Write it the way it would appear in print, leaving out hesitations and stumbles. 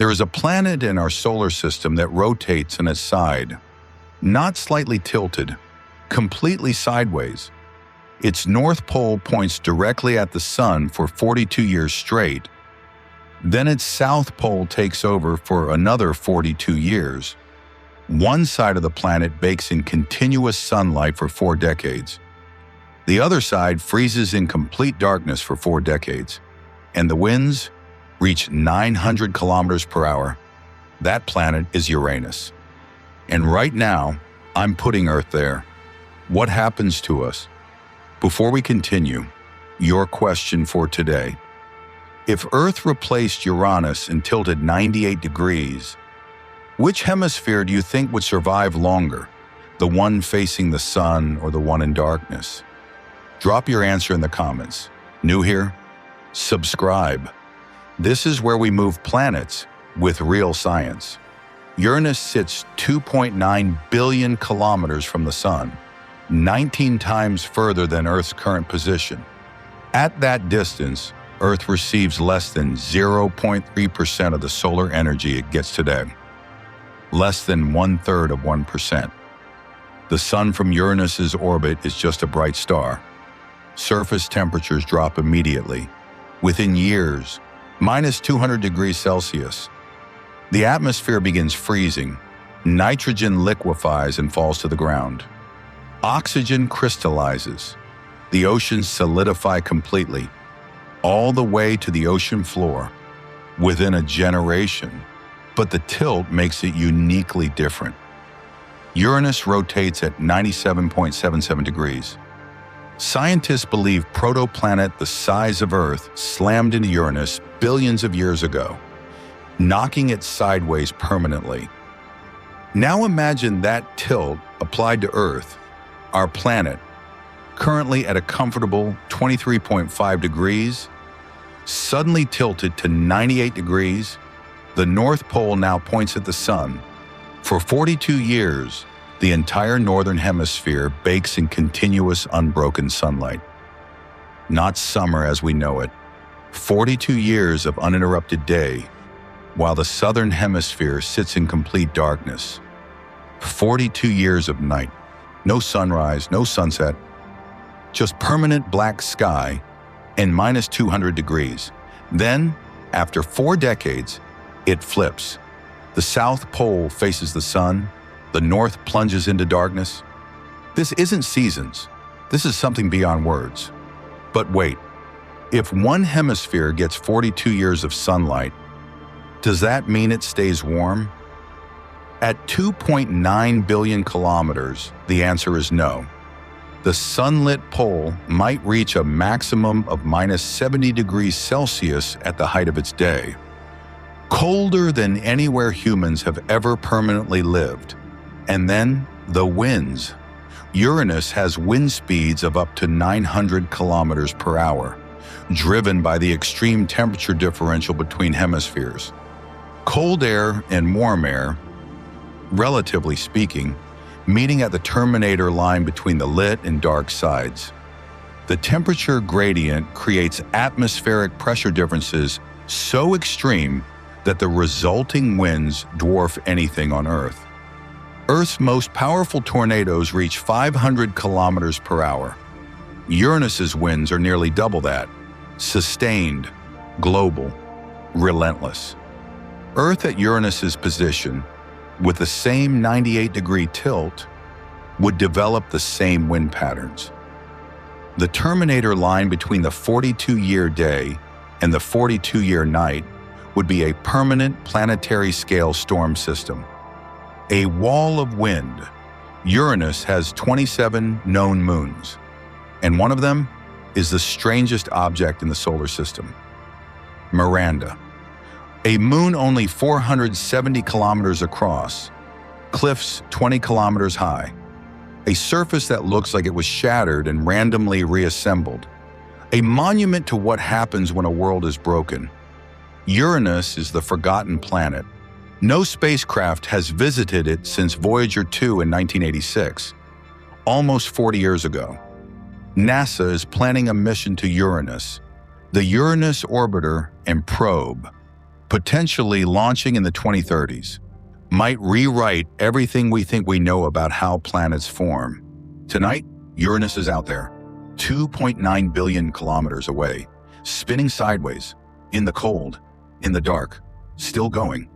There is a planet in our solar system that rotates on its side, not slightly tilted, completely sideways. Its north pole points directly at the sun for 42 years straight. Then its south pole takes over for another 42 years. One side of the planet bakes in continuous sunlight for 4 decades. The other side freezes in complete darkness for 4 decades, and the winds reach 900 kilometers per hour. That planet is Uranus. And right now, I'm putting Earth there. What happens to us? Before we continue, your question for today. If Earth replaced Uranus and tilted 98 degrees, which hemisphere do you think would survive longer? The one facing the sun or the one in darkness? Drop your answer in the comments. New here? Subscribe. This is where we move planets with real science. Uranus sits 2.9 billion kilometers from the sun, 19 times further than Earth's current position. At that distance, Earth receives less than 0.3% of the solar energy it gets today. Less than 1/3 of 1%. The sun from Uranus's orbit is just a bright star. Surface temperatures drop immediately, within years, minus 200 degrees Celsius. The atmosphere begins freezing, nitrogen liquefies and falls to the ground. Oxygen crystallizes, the oceans solidify completely, all the way to the ocean floor, within a generation. But the tilt makes it uniquely different. Uranus rotates at 97.77 degrees. Scientists believe protoplanet the size of Earth slammed into Uranus billions of years ago, knocking it sideways permanently. Now imagine that tilt applied to Earth, our planet, currently at a comfortable 23.5 degrees, suddenly tilted to 98 degrees. The North Pole now points at the sun. For 42 years, the entire northern hemisphere bakes in continuous unbroken sunlight. Not summer as we know it. 42 years of uninterrupted day, while the southern hemisphere sits in complete darkness. 42 years of night. No sunrise, no sunset. Just permanent black sky and minus 200 degrees. Then, after 4 decades, it flips. The South Pole faces the sun. The North plunges into darkness. This isn't seasons. This is something beyond words. But wait, if one hemisphere gets 42 years of sunlight, does that mean it stays warm? At 2.9 billion kilometers, the answer is no. The sunlit pole might reach a maximum of minus 70 degrees Celsius at the height of its day. Colder than anywhere humans have ever permanently lived. And then, the winds. Uranus has wind speeds of up to 900 kilometers per hour, driven by the extreme temperature differential between hemispheres. Cold air and warm air, relatively speaking, meeting at the terminator line between the lit and dark sides. The temperature gradient creates atmospheric pressure differences so extreme that the resulting winds dwarf anything on Earth. Earth's most powerful tornadoes reach 500 kilometers per hour. Uranus's winds are nearly double that. Sustained, global, relentless. Earth at Uranus's position, with the same 98-degree tilt, would develop the same wind patterns. The terminator line between the 42-year day and the 42-year night would be a permanent planetary-scale storm system. A wall of wind. Uranus has 27 known moons, and one of them is the strangest object in the solar system, Miranda. A moon only 470 kilometers across, cliffs 20 kilometers high, a surface that looks like it was shattered and randomly reassembled, a monument to what happens when a world is broken. Uranus is the forgotten planet. No spacecraft has visited it since Voyager 2 in 1986, almost 40 years ago. NASA is planning a mission to Uranus, the Uranus Orbiter and Probe, potentially launching in the 2030s, might rewrite everything we think we know about how planets form. Tonight, Uranus is out there, 2.9 billion kilometers away, spinning sideways, in the cold, in the dark, still going.